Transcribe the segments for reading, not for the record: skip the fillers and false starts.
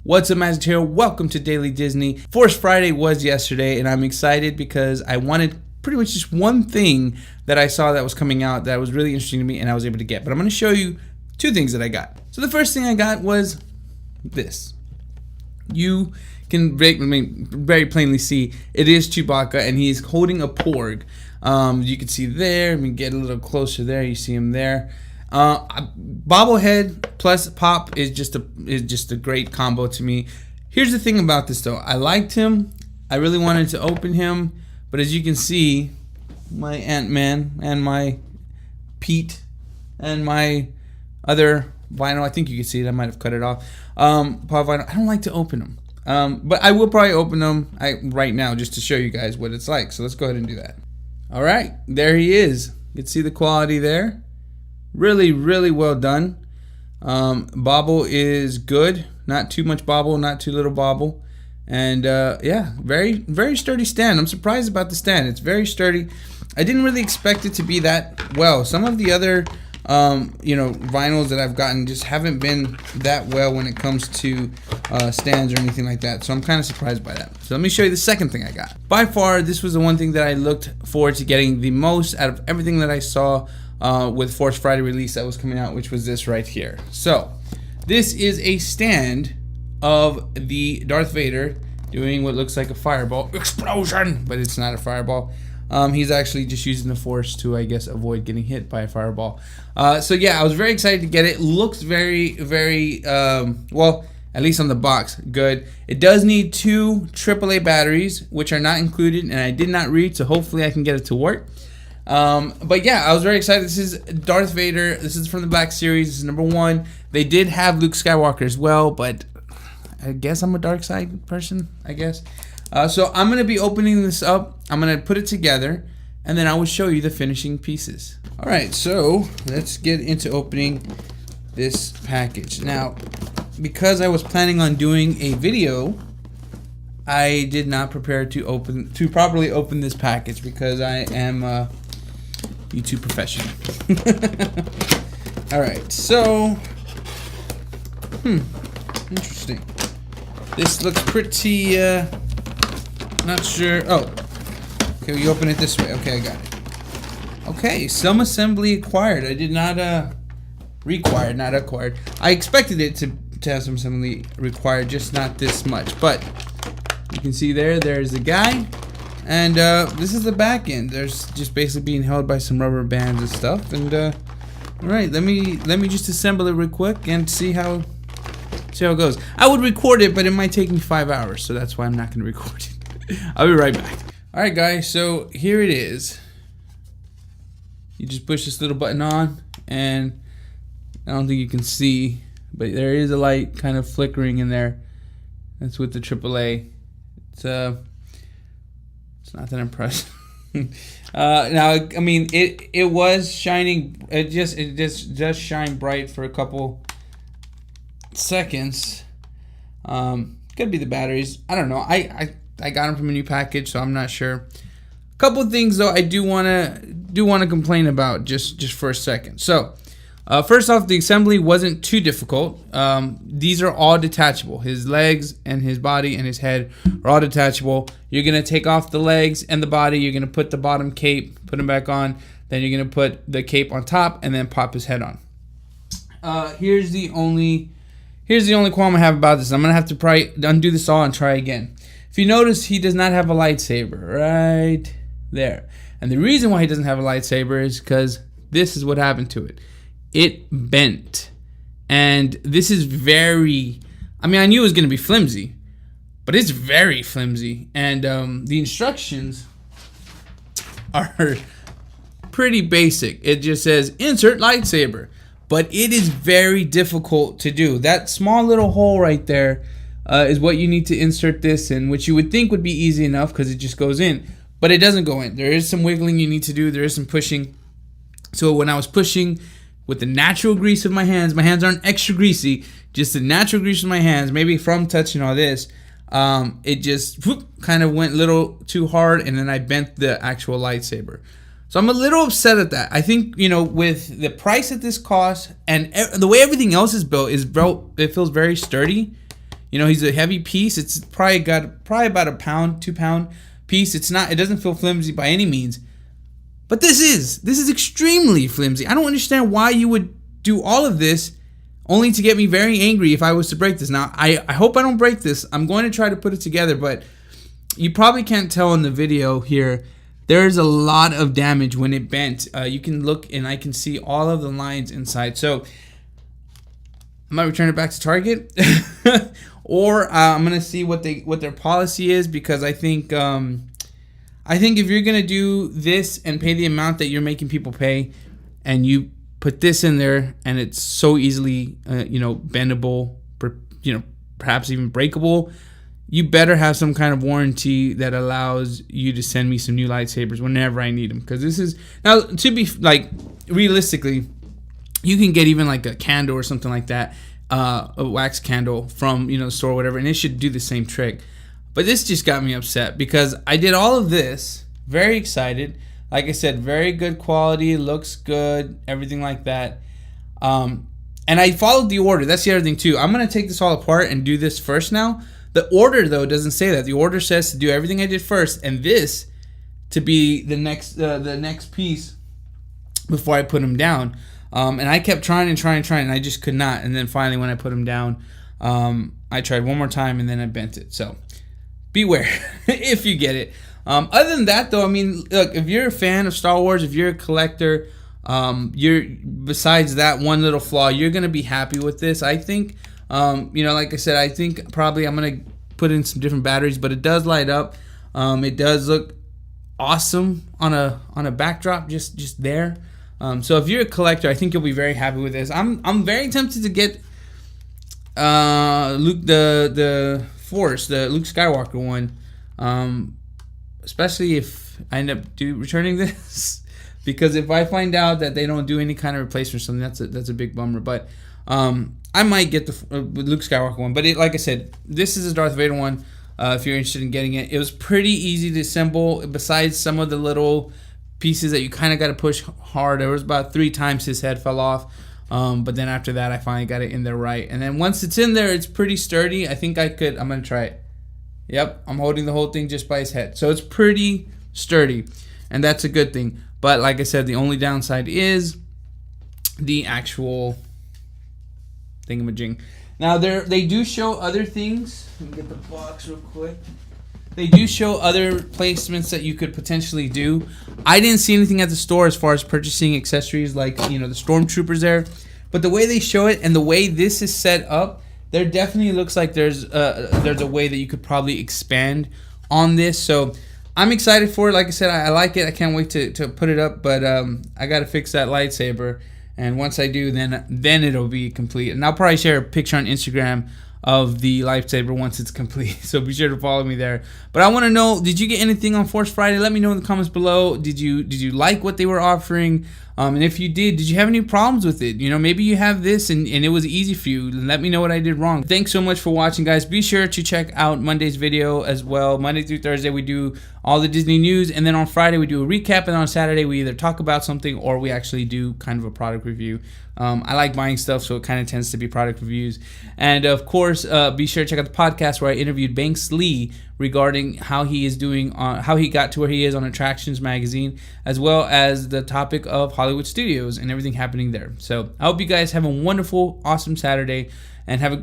What's up, Magic here? Welcome to Daily Disney. Force Friday was yesterday, and I'm excited because I wanted pretty much just one thing that I saw that was coming out that was really interesting to me and I was able to get. But I'm going to show you two things that I got. So the first thing I got was this. You can very plainly see it is Chewbacca, and he's holding a porg. You can see there. Let me get a little closer there. You see him there. Bobblehead plus pop is just a great combo to me. Here's the thing about this though. I liked him. I really wanted to open him, but as you can see, my Ant-Man and my Pete and my other vinyl, I think you can see it. I might have cut it off. Pop vinyl. I don't like to open them, but I will probably open them right now just to show you guys what it's like. So let's go ahead and do that. All right, there he is. You can see the quality there. Really, really well done. Bobble is good. Not too much bobble, not too little bobble. And yeah, very, very sturdy stand. I'm surprised about the stand. It's very sturdy. I didn't really expect it to be that well. Some of the other, vinyls that I've gotten just haven't been that well when it comes to stands or anything like that. So I'm kind of surprised by that. So let me show you the second thing I got. By far, this was the one thing that I looked forward to getting the most out of everything that I saw with Force Friday release that was coming out, which was this right here. So this is a stand of the Darth Vader doing what looks like a fireball explosion, but it's not a fireball. He's actually just using the Force to, I guess, avoid getting hit by a fireball. So yeah, I was very excited to get it. Looks very, very well, at least on the box, good. It does need 2 AAA batteries, which are not included, and I did not read, so hopefully I can get it to work. But yeah, I was very excited. This is Darth Vader. This is from the Black Series. This is number 1. They did have Luke Skywalker as well, but I guess I'm a dark side person, I guess. So I'm going to be opening this up. I'm going to put it together, and then I will show you the finishing pieces. All right, so let's get into opening this package. Now, because I was planning on doing a video, I did not prepare to properly open this package because I am a YouTube professional. All right, so interesting. This looks pretty not sure. Oh, okay, you open it this way. Okay, I got it. Okay, some assembly acquired. I did not required, not acquired. I expected it to have some assembly required, just not this much. But you can see there's the guy, and this is the back end. There's just basically being held by some rubber bands and stuff. And all right, let me just assemble it real quick and see how it goes. I would record it, but it might take me 5 hours, so that's why I'm not going to record it. I'll be right back. All right, guys. So here it is. You just push this little button on, and I don't think you can see, but there is a light kind of flickering in there. That's with the AAA. It's not that impressive. Now, I mean, it was shining. It just shine bright for a couple seconds. Could be the batteries. I don't know. I got them from a new package, so I'm not sure. A couple of things though I do want to complain about just for a second. So. First off, the assembly wasn't too difficult. These are all detachable. His legs and his body and his head are all detachable. You're going to take off the legs and the body. You're going to put the bottom cape, put him back on. Then you're going to put the cape on top and then pop his head on. Here's the only qualm I have about this. I'm going to have to probably undo this all and try again. If you notice, he does not have a lightsaber right there. And the reason why he doesn't have a lightsaber is because this is what happened to it. It bent, and this is very, I mean, I knew it was going to be flimsy, but it's very flimsy, and the instructions are pretty basic. It just says, insert lightsaber, but it is very difficult to do. That small little hole right there is what you need to insert this in, which you would think would be easy enough because it just goes in, but it doesn't go in. There is some wiggling you need to do. There is some pushing. So when I was pushing, with the natural grease of my hands aren't extra greasy, just the natural grease of my hands, maybe from touching all this, it just kind of went a little too hard, and then I bent the actual lightsaber. So I'm a little upset at that. I think, with the price that this costs and the way everything else is built, it feels very sturdy. You know, he's a heavy piece. It's probably about a pound, 2 pound piece. It doesn't feel flimsy by any means. But this is extremely flimsy. I don't understand why you would do all of this only to get me very angry if I was to break this. Now, I hope I don't break this. I'm going to try to put it together, but you probably can't tell in the video here. There's a lot of damage when it bent. You can look and I can see all of the lines inside. So I might return it back to Target, or I'm gonna see what their policy is, because I think if you're gonna do this and pay the amount that you're making people pay, and you put this in there and it's so easily bendable, perhaps even breakable, you better have some kind of warranty that allows you to send me some new lightsabers whenever I need them. Because this is, now, to be like, realistically, you can get even like a candle or something like that, a wax candle from the store or whatever, and it should do the same trick. But this just got me upset because I did all of this, very excited. Like I said, very good quality, looks good, everything like that. And I followed the order. That's the other thing too. I'm gonna take this all apart and do this first now. The order, though, doesn't say that. The order says to do everything I did first, and this to be the next piece before I put them down. And I kept trying, and I just could not. And then finally, when I put them down, I tried one more time, and then I bent it. So beware if you get it. Other than that, though, I mean, look, if you're a fan of Star Wars, if you're a collector, besides that one little flaw, you're gonna be happy with this, I think. Like I said, I think probably I'm gonna put in some different batteries, but it does light up. It does look awesome on a backdrop, just there. So if you're a collector, I think you'll be very happy with this. I'm very tempted to get Luke the Force, the Luke Skywalker one, especially if I end up returning this, because if I find out that they don't do any kind of replacement or something, that's a big bummer. But I might get the Luke Skywalker one, but like I said, this is a Darth Vader one. If you're interested in getting it, it was pretty easy to assemble. Besides some of the little pieces that you kind of got to push hard, there was about 3 times his head fell off. But then after that, I finally got it in there right. And then once it's in there, it's pretty sturdy. I think I'm gonna try it. Yep, I'm holding the whole thing just by his head, so it's pretty sturdy, and that's a good thing. But like I said, the only downside is the actual thingamajig. Now they do show other things. Let me get the box real quick. They do show other placements that you could potentially do. I didn't see anything at the store as far as purchasing accessories like the stormtroopers there, but the way they show it and the way this is set up, there definitely looks like there's a way that you could probably expand on this. So I'm excited for it. Like I said, I like it. I can't wait to put it up, but I got to fix that lightsaber. And once I do, then it'll be complete. And I'll probably share a picture on Instagram of the lightsaber once it's complete. So be sure to follow me there. But I want to know, did you get anything on Force Friday? Let me know in the comments below. Did you like what they were offering? And if you did you have any problems with it? Maybe you have this and it was easy for you. Let me know what I did wrong. Thanks so much for watching, guys. Be sure to check out Monday's video as well. Monday through Thursday, we do all the Disney news. And then on Friday, we do a recap. And on Saturday, we either talk about something or we actually do kind of a product review. I like buying stuff, so it kind of tends to be product reviews. And of course, be sure to check out the podcast where I interviewed Banks Lee regarding how he is doing, how he got to where he is on Attractions Magazine, as well as the topic of Hollywood studios and everything happening there. So I hope you guys have a wonderful, awesome Saturday, and have a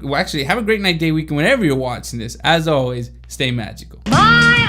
great night, day, weekend, whenever you're watching this. As always, stay magical. Bye.